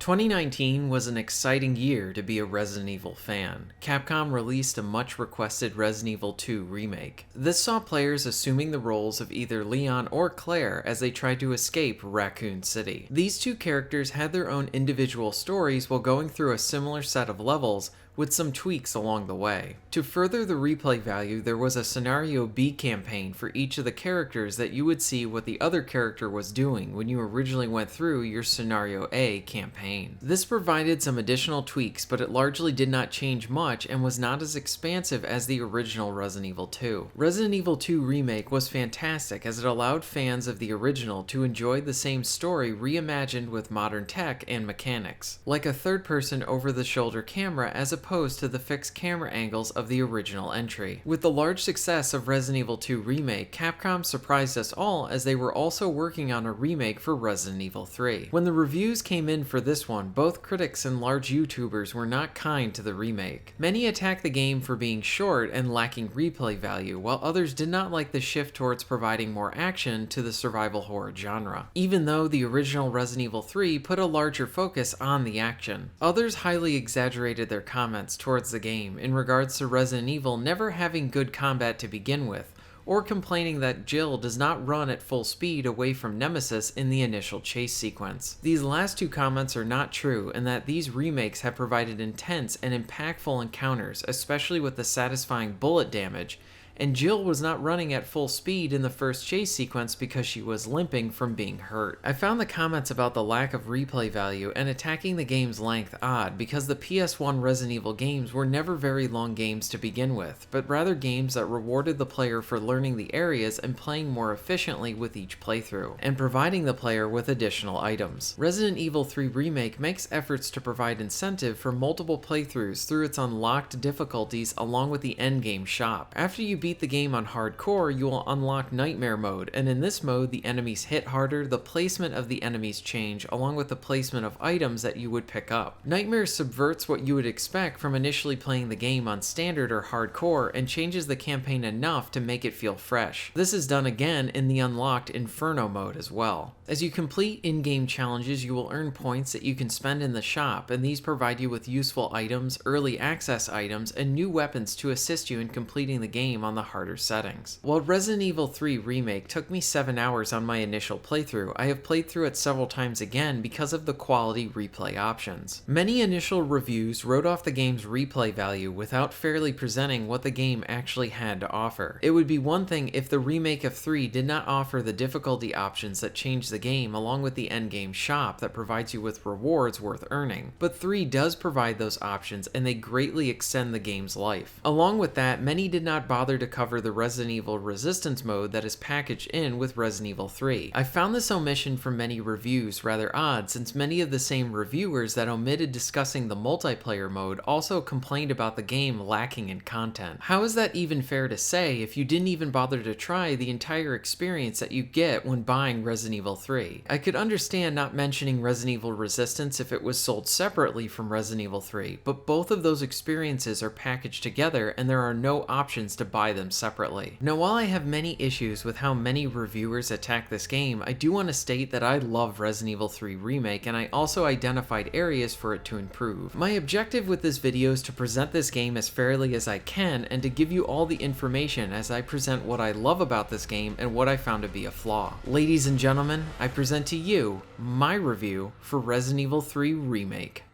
2019 was an exciting year to be a Resident Evil fan. Capcom released a much requested Resident Evil 2 remake. This saw players assuming the roles of either Leon or Claire as they tried to escape Raccoon City. These two characters had their own individual stories while going through a similar set of levels, with some tweaks along the way. To further the replay value, there was a Scenario B campaign for each of the characters that you would see what the other character was doing when you originally went through your Scenario A campaign. This provided some additional tweaks, but it largely did not change much and was not as expansive as the original Resident Evil 2. Resident Evil 2 Remake was fantastic as it allowed fans of the original to enjoy the same story reimagined with modern tech and mechanics, like a third-person over-the-shoulder camera as opposed to the fixed camera angles of the original entry. With the large success of Resident Evil 2 Remake, Capcom surprised us all as they were also working on a remake for Resident Evil 3. When the reviews came in for this one, both critics and large YouTubers were not kind to the remake. Many attacked the game for being short and lacking replay value, while others did not like the shift towards providing more action to the survival horror genre, even though the original Resident Evil 3 put a larger focus on the action. Others highly exaggerated their comments towards the game in regards to Resident Evil never having good combat to begin with, or complaining that Jill does not run at full speed away from Nemesis in the initial chase sequence. These last two comments are not true, and that these remakes have provided intense and impactful encounters, especially with the satisfying bullet damage, and Jill was not running at full speed in the first chase sequence because she was limping from being hurt. I found the comments about the lack of replay value and attacking the game's length odd because the PS1 Resident Evil games were never very long games to begin with, but rather games that rewarded the player for learning the areas and playing more efficiently with each playthrough, and providing the player with additional items. Resident Evil 3 Remake makes efforts to provide incentive for multiple playthroughs through its unlocked difficulties along with the endgame shop. After you beat the game on hardcore, you will unlock Nightmare mode, and in this mode the enemies hit harder, the placement of the enemies change, along with the placement of items that you would pick up. Nightmare subverts what you would expect from initially playing the game on standard or hardcore and changes the campaign enough to make it feel fresh. This is done again in the unlocked Inferno mode as well. As you complete in-game challenges, you will earn points that you can spend in the shop, and these provide you with useful items, early access items, and new weapons to assist you in completing the game on the harder settings. While Resident Evil 3 Remake took me 7 hours on my initial playthrough, I have played through it several times again because of the quality replay options. Many initial reviews wrote off the game's replay value without fairly presenting what the game actually had to offer. It would be one thing if the remake of 3 did not offer the difficulty options that change the game along with the endgame shop that provides you with rewards worth earning, but 3 does provide those options and they greatly extend the game's life. Along with that, many did not bother to cover the Resident Evil Resistance mode that is packaged in with Resident Evil 3. I found this omission from many reviews rather odd since many of the same reviewers that omitted discussing the multiplayer mode also complained about the game lacking in content. How is that even fair to say if you didn't even bother to try the entire experience that you get when buying Resident Evil 3? I could understand not mentioning Resident Evil Resistance if it was sold separately from Resident Evil 3, but both of those experiences are packaged together and there are no options to buy them separately. Now, while I have many issues with how many reviewers attack this game, I do want to state that I love Resident Evil 3 Remake and I also identified areas for it to improve. My objective with this video is to present this game as fairly as I can and to give you all the information as I present what I love about this game and what I found to be a flaw. Ladies and gentlemen, I present to you my review for Resident Evil 3 Remake.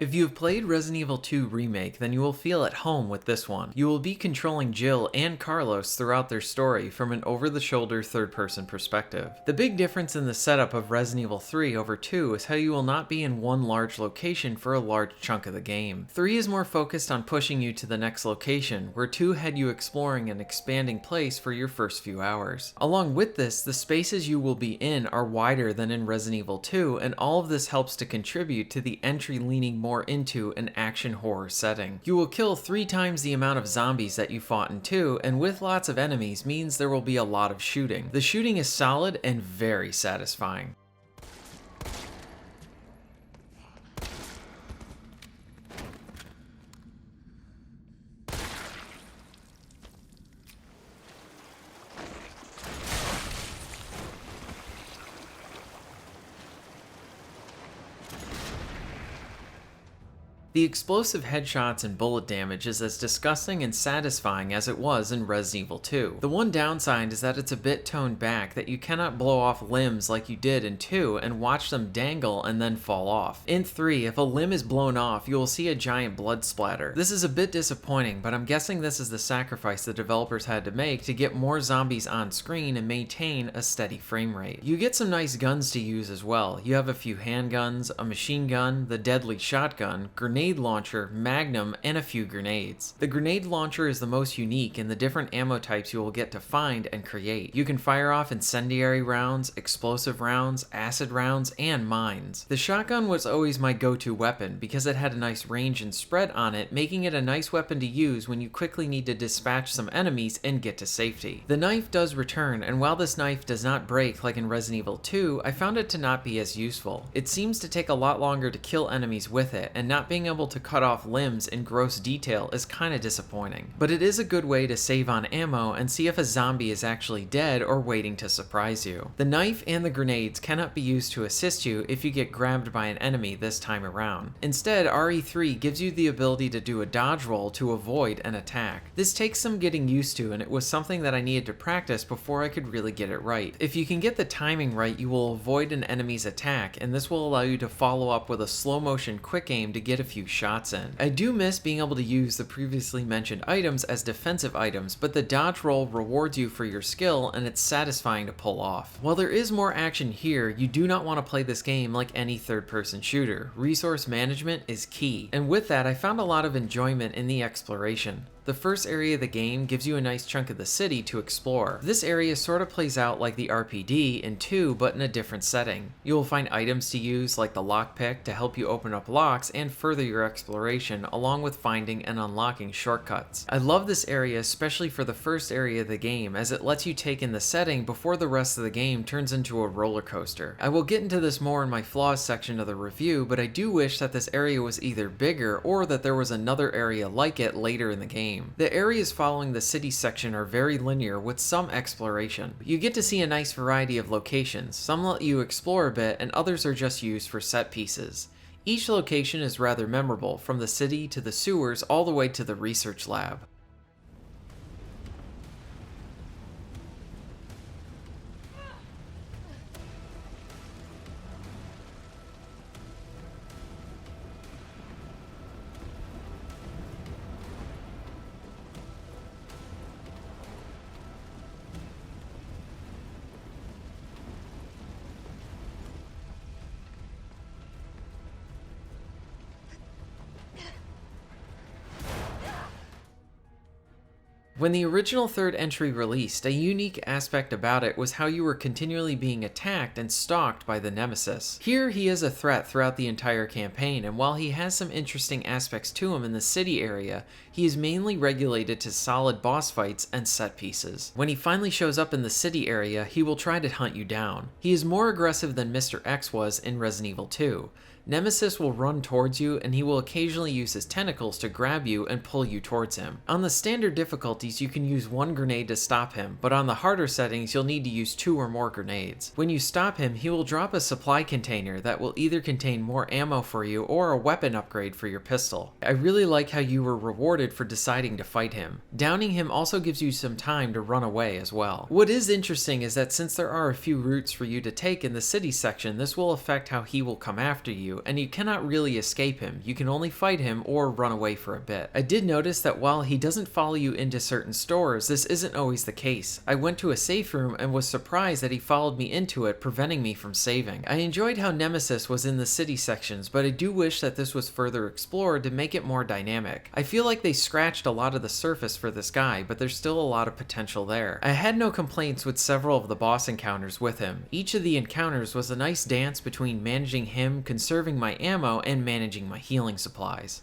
If you have played Resident Evil 2 Remake, then you will feel at home with this one. You will be controlling Jill and Carlos throughout their story from an over-the-shoulder third-person perspective. The big difference in the setup of Resident Evil 3 over 2 is how you will not be in one large location for a large chunk of the game. 3 is more focused on pushing you to the next location, where 2 had you exploring an expanding place for your first few hours. Along with this, the spaces you will be in are wider than in Resident Evil 2, and all of this helps to contribute to the entry leaning more into an action horror setting. You will kill 3 times the amount of zombies that you fought in 2, and with lots of enemies means there will be a lot of shooting. The shooting is solid and very satisfying. The explosive headshots and bullet damage is as disgusting and satisfying as it was in Resident Evil 2. The one downside is that it's a bit toned back, that you cannot blow off limbs like you did in 2 and watch them dangle and then fall off. In 3, if a limb is blown off, you will see a giant blood splatter. This is a bit disappointing, but I'm guessing this is the sacrifice the developers had to make to get more zombies on screen and maintain a steady frame rate. You get some nice guns to use as well. You have a few handguns, a machine gun, the deadly shotgun, grenade launcher, magnum, and a few grenades. The grenade launcher is the most unique in the different ammo types you will get to find and create. You can fire off incendiary rounds, explosive rounds, acid rounds, and mines. The shotgun was always my go-to weapon because it had a nice range and spread on it, making it a nice weapon to use when you quickly need to dispatch some enemies and get to safety. The knife does return, and while this knife does not break like in Resident Evil 2, I found it to not be as useful. It seems to take a lot longer to kill enemies with it, and not being able to cut off limbs in gross detail is kinda disappointing. But it is a good way to save on ammo and see if a zombie is actually dead or waiting to surprise you. The knife and the grenades cannot be used to assist you if you get grabbed by an enemy this time around. Instead, RE3 gives you the ability to do a dodge roll to avoid an attack. This takes some getting used to, and it was something that I needed to practice before I could really get it right. If you can get the timing right, you will avoid an enemy's attack, and this will allow you to follow up with a slow motion quick aim to get a few shots in. I do miss being able to use the previously mentioned items as defensive items, but the dodge roll rewards you for your skill and it's satisfying to pull off. While there is more action here, you do not want to play this game like any third-person shooter. Resource management is key, and with that I found a lot of enjoyment in the exploration. The first area of the game gives you a nice chunk of the city to explore. This area sort of plays out like the RPD in 2, but in a different setting. You will find items to use like the lockpick to help you open up locks and further your exploration, along with finding and unlocking shortcuts. I love this area especially for the first area of the game, as it lets you take in the setting before the rest of the game turns into a roller coaster. I will get into this more in my flaws section of the review, but I do wish that this area was either bigger or that there was another area like it later in the game. The areas following the city section are very linear with some exploration. You get to see a nice variety of locations. Some let you explore a bit and others are just used for set pieces. Each location is rather memorable, from the city to the sewers all the way to the research lab. When the original third entry released, a unique aspect about it was how you were continually being attacked and stalked by the Nemesis. Here he is a threat throughout the entire campaign, and while he has some interesting aspects to him in the city area, he is mainly regulated to solid boss fights and set pieces. When he finally shows up in the city area, he will try to hunt you down. He is more aggressive than Mr. X was in Resident Evil 2. Nemesis will run towards you, and he will occasionally use his tentacles to grab you and pull you towards him. On the standard difficulties, you can use one grenade to stop him, but on the harder settings, you'll need to use 2 or more grenades. When you stop him, he will drop a supply container that will either contain more ammo for you or a weapon upgrade for your pistol. I really like how you were rewarded for deciding to fight him. Downing him also gives you some time to run away as well. What is interesting is that since there are a few routes for you to take in the city section, this will affect how he will come after you, you, and you cannot really escape him. You can only fight him or run away for a bit. I did notice that while he doesn't follow you into certain stores, this isn't always the case. I went to a safe room and was surprised that he followed me into it, preventing me from saving. I enjoyed how Nemesis was in the city sections, but I do wish that this was further explored to make it more dynamic. I feel like they scratched a lot of the surface for this guy, but there's still a lot of potential there. I had no complaints with several of the boss encounters with him. Each of the encounters was a nice dance between managing him, conserving my ammo, and managing my healing supplies.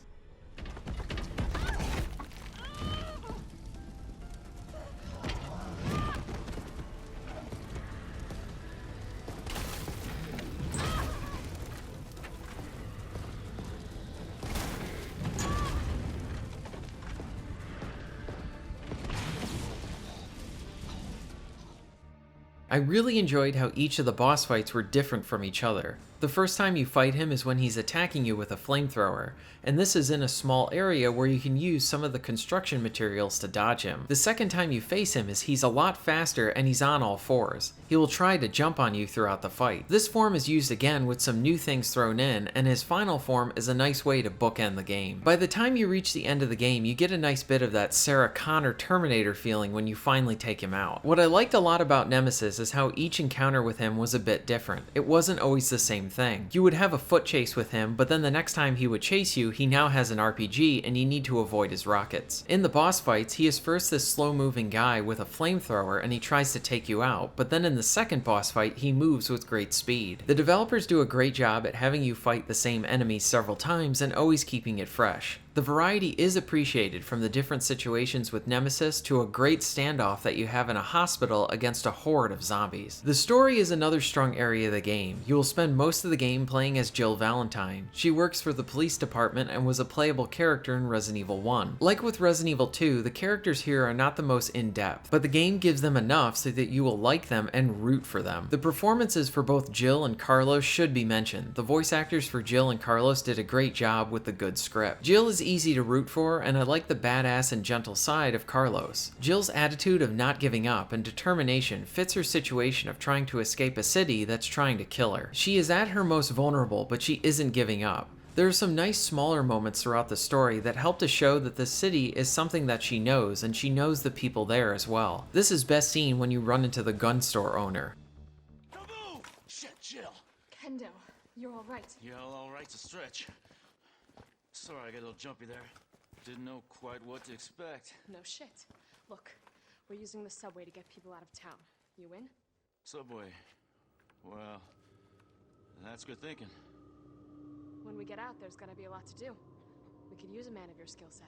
I really enjoyed how each of the boss fights were different from each other. The first time you fight him is when he's attacking you with a flamethrower, and this is in a small area where you can use some of the construction materials to dodge him. The second time you face him is he's a lot faster and he's on all fours. He will try to jump on you throughout the fight. This form is used again with some new things thrown in, and his final form is a nice way to bookend the game. By the time you reach the end of the game, you get a nice bit of that Sarah Connor Terminator feeling when you finally take him out. What I liked a lot about Nemesis is how each encounter with him was a bit different. It wasn't always the same thing. You would have a foot chase with him, but then the next time he would chase you, he now has an RPG and you need to avoid his rockets. In the boss fights, he is first this slow-moving guy with a flamethrower and he tries to take you out, but then in the second boss fight, he moves with great speed. The developers do a great job at having you fight the same enemies several times and always keeping it fresh. The variety is appreciated, from the different situations with Nemesis to a great standoff that you have in a hospital against a horde of zombies. The story is another strong area of the game. You will spend most of the game playing as Jill Valentine. She works for the police department and was a playable character in Resident Evil 1. Like with Resident Evil 2, the characters here are not the most in-depth, but the game gives them enough so that you will like them and root for them. The performances for both Jill and Carlos should be mentioned. The voice actors for Jill and Carlos did a great job with the good script. Jill is easy to root for, and I like the badass and gentle side of Carlos. Jill's attitude of not giving up and determination fits her situation of trying to escape a city that's trying to kill her. She is at her most vulnerable, but she isn't giving up. There are some nice smaller moments throughout the story that help to show that the city is something that she knows, and she knows the people there as well. This is best seen when you run into the gun store owner. Kaboom! Shit, Jill. Kendo, you're all right. Yeah, all right's a stretch. Sorry, I got a little jumpy there. Didn't know quite what to expect. No shit. Look, we're using the subway to get people out of town. You in? Subway. Well, that's good thinking. When we get out, there's gonna be a lot to do. We could use a man of your skill set.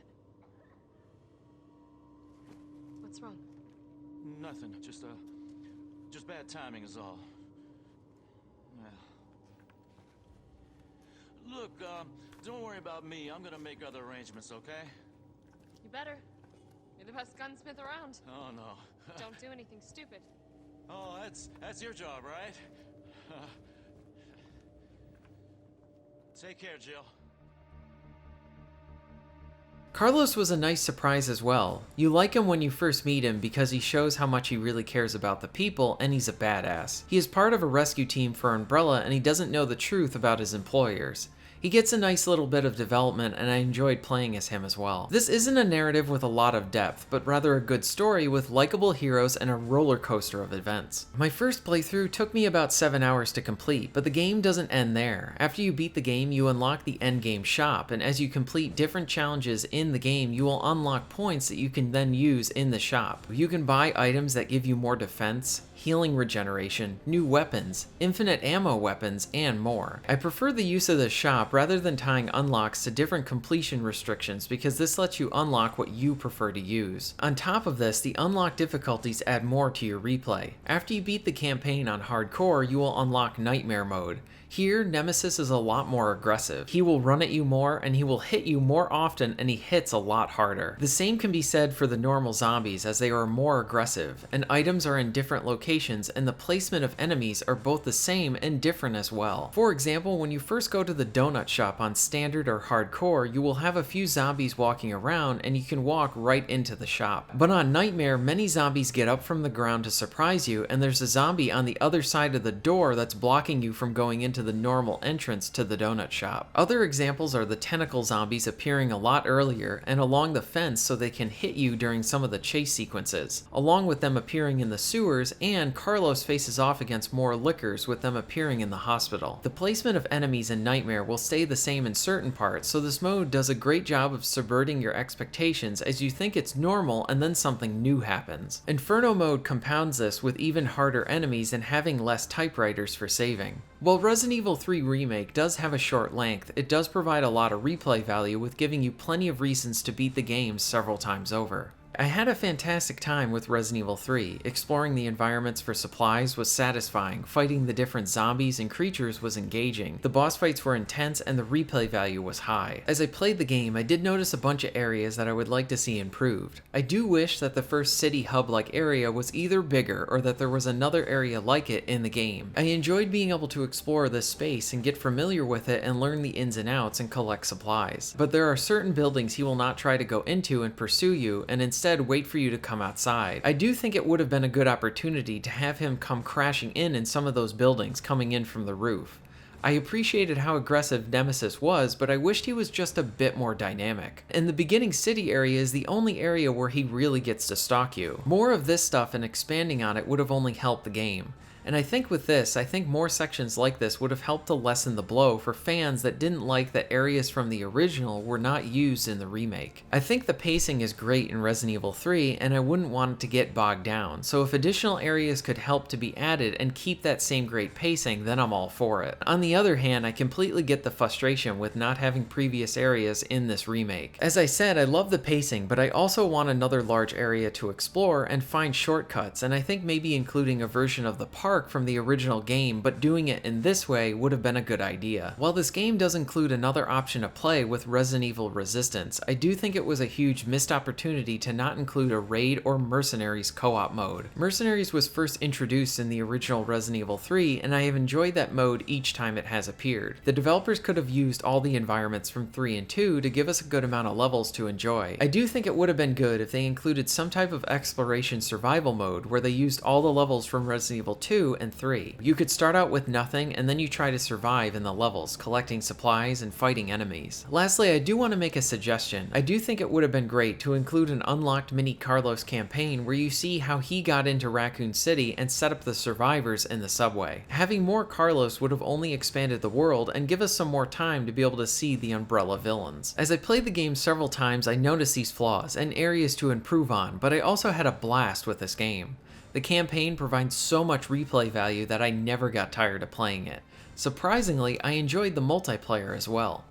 What's wrong? Nothing. Just bad timing is all. Well. Look, don't worry about me. I'm gonna make other arrangements, okay? You better. You're the best gunsmith around. Oh, no. Don't do anything stupid. Oh, that's your job, right? Take care, Jill. Carlos was a nice surprise as well. You like him when you first meet him because he shows how much he really cares about the people, and he's a badass. He is part of a rescue team for Umbrella, and he doesn't know the truth about his employers. He gets a nice little bit of development, and I enjoyed playing as him as well. This isn't a narrative with a lot of depth, but rather a good story with likable heroes and a roller coaster of events. My first playthrough took me about 7 hours to complete, but the game doesn't end there. After you beat the game, you unlock the endgame shop, and as you complete different challenges in the game, you will unlock points that you can then use in the shop. You can buy items that give you more defense, healing regeneration, new weapons, infinite ammo weapons, and more. I prefer the use of the shop rather than tying unlocks to different completion restrictions because this lets you unlock what you prefer to use. On top of this, the unlock difficulties add more to your replay. After you beat the campaign on hardcore, you will unlock nightmare mode. Here, Nemesis is a lot more aggressive. He will run at you more, and he will hit you more often, and he hits a lot harder. The same can be said for the normal zombies, as they are more aggressive, and items are in different locations, and the placement of enemies are both the same and different as well. For example, when you first go to the donut shop on standard or hardcore, you will have a few zombies walking around, and you can walk right into the shop. But on nightmare, many zombies get up from the ground to surprise you, and there's a zombie on the other side of the door that's blocking you from going into into the normal entrance to the donut shop. Other examples are the tentacle zombies appearing a lot earlier and along the fence so they can hit you during some of the chase sequences, along with them appearing in the sewers, and Carlos faces off against more lickers with them appearing in the hospital. The placement of enemies in Nightmare will stay the same in certain parts, so this mode does a great job of subverting your expectations as you think it's normal and then something new happens. Inferno mode compounds this with even harder enemies and having less typewriters for saving. While Resident Evil 3 Remake does have a short length, it does provide a lot of replay value with giving you plenty of reasons to beat the game several times over. I had a fantastic time with Resident Evil 3. Exploring the environments for supplies was satisfying, fighting the different zombies and creatures was engaging, the boss fights were intense, and the replay value was high. As I played the game, I did notice a bunch of areas that I would like to see improved. I do wish that the first city hub-like area was either bigger or that there was another area like it in the game. I enjoyed being able to explore this space and get familiar with it and learn the ins and outs and collect supplies. But there are certain buildings he will not try to go into and pursue you, and instead wait for you to come outside. I do think it would have been a good opportunity to have him come crashing in some of those buildings coming in from the roof. I appreciated how aggressive Nemesis was, but I wished he was just a bit more dynamic. And the beginning city area is the only area where he really gets to stalk you. More of this stuff and expanding on it would have only helped the game. And I think with this, I think more sections like this would have helped to lessen the blow for fans that didn't like that areas from the original were not used in the remake. I think the pacing is great in Resident Evil 3, and I wouldn't want it to get bogged down, so if additional areas could help to be added and keep that same great pacing, then I'm all for it. On the other hand, I completely get the frustration with not having previous areas in this remake. As I said, I love the pacing, but I also want another large area to explore and find shortcuts, and I think maybe including a version of the park from the original game, but doing it in this way would have been a good idea. While this game does include another option to play with Resident Evil Resistance, I do think it was a huge missed opportunity to not include a raid or Mercenaries co-op mode. Mercenaries was first introduced in the original Resident Evil 3, and I have enjoyed that mode each time it has appeared. The developers could have used all the environments from 3 and 2 to give us a good amount of levels to enjoy. I do think it would have been good if they included some type of exploration survival mode where they used all the levels from Resident Evil 2 and 3. You could start out with nothing and then you try to survive in the levels, collecting supplies and fighting enemies. Lastly, I do want to make a suggestion. I do think it would have been great to include an unlocked mini Carlos campaign where you see how he got into Raccoon City and set up the survivors in the subway. Having more Carlos would have only expanded the world and give us some more time to be able to see the Umbrella villains. As I played the game several times, I noticed these flaws and areas to improve on, but I also had a blast with this game. The campaign provides so much replay value that I never got tired of playing it. Surprisingly, I enjoyed the multiplayer as well.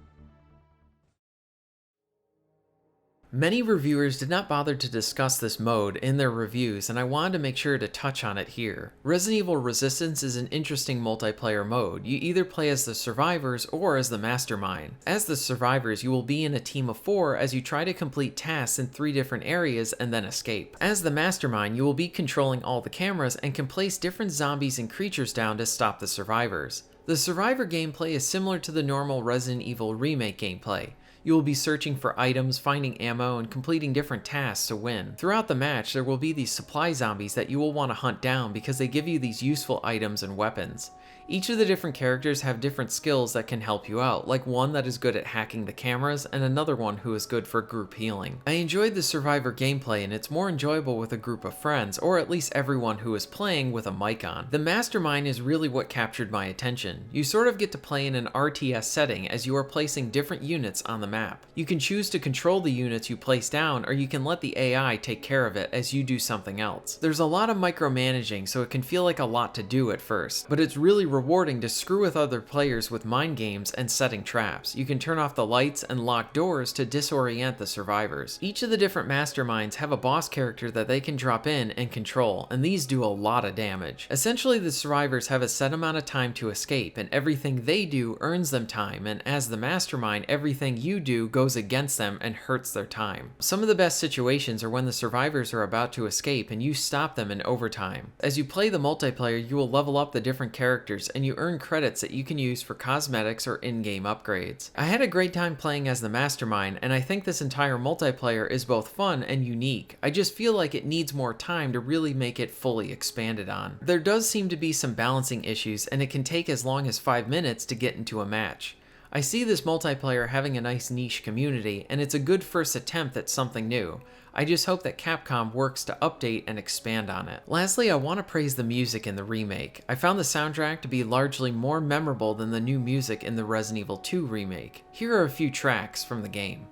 Many reviewers did not bother to discuss this mode in their reviews, and I wanted to make sure to touch on it here. Resident Evil Resistance is an interesting multiplayer mode. You either play as the survivors or as the mastermind. As the survivors, you will be in a team of 4 as you try to complete tasks in 3 different areas and then escape. As the mastermind, you will be controlling all the cameras and can place different zombies and creatures down to stop the survivors. The survivor gameplay is similar to the normal Resident Evil Remake gameplay. You will be searching for items, finding ammo, and completing different tasks to win. Throughout the match, there will be these supply zombies that you will want to hunt down because they give you these useful items and weapons. Each of the different characters have different skills that can help you out, like one that is good at hacking the cameras and another one who is good for group healing. I enjoyed the survivor gameplay, and it's more enjoyable with a group of friends, or at least everyone who is playing with a mic on. The mastermind is really what captured my attention. You sort of get to play in an RTS setting as you are placing different units on the map. You can choose to control the units you place down, or you can let the AI take care of it as you do something else. There's a lot of micromanaging, so it can feel like a lot to do at first, but it's really rewarding to screw with other players with mind games and setting traps. You can turn off the lights and lock doors to disorient the survivors. Each of the different masterminds have a boss character that they can drop in and control, and these do a lot of damage. Essentially, the survivors have a set amount of time to escape, and everything they do earns them time, and as the mastermind, everything you do goes against them and hurts their time. Some of the best situations are when the survivors are about to escape and you stop them in overtime. As you play the multiplayer, you will level up the different characters characters, and you earn credits that you can use for cosmetics or in-game upgrades. I had a great time playing as the Mastermind, and I think this entire multiplayer is both fun and unique. I just feel like it needs more time to really make it fully expanded on. There does seem to be some balancing issues, and it can take as long as 5 minutes to get into a match. I see this multiplayer having a nice niche community, and it's a good first attempt at something new. I just hope that Capcom works to update and expand on it. Lastly, I want to praise the music in the remake. I found the soundtrack to be largely more memorable than the new music in the Resident Evil 2 remake. Here are a few tracks from the game.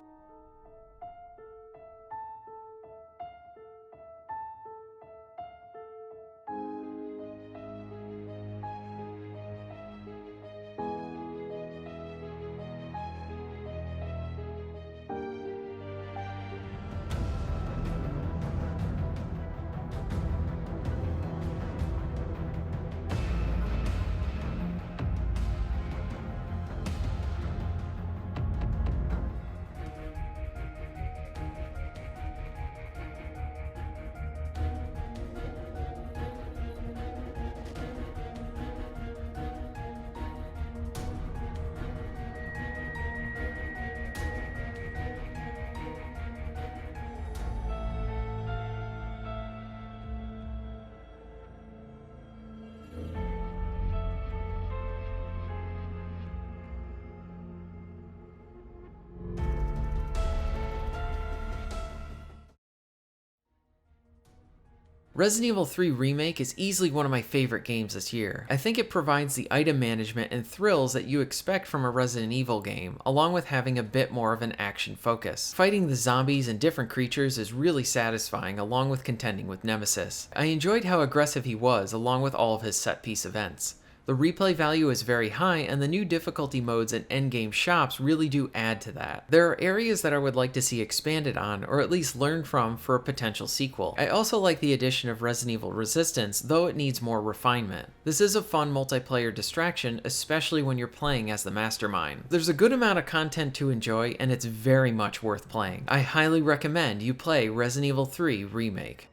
Resident Evil 3 Remake is easily one of my favorite games this year. I think it provides the item management and thrills that you expect from a Resident Evil game, along with having a bit more of an action focus. Fighting the zombies and different creatures is really satisfying, along with contending with Nemesis. I enjoyed how aggressive he was, along with all of his set-piece events. The replay value is very high, and the new difficulty modes and endgame shops really do add to that. There are areas that I would like to see expanded on, or at least learn from for a potential sequel. I also like the addition of Resident Evil Resistance, though it needs more refinement. This is a fun multiplayer distraction, especially when you're playing as the Mastermind. There's a good amount of content to enjoy, and it's very much worth playing. I highly recommend you play Resident Evil 3 Remake.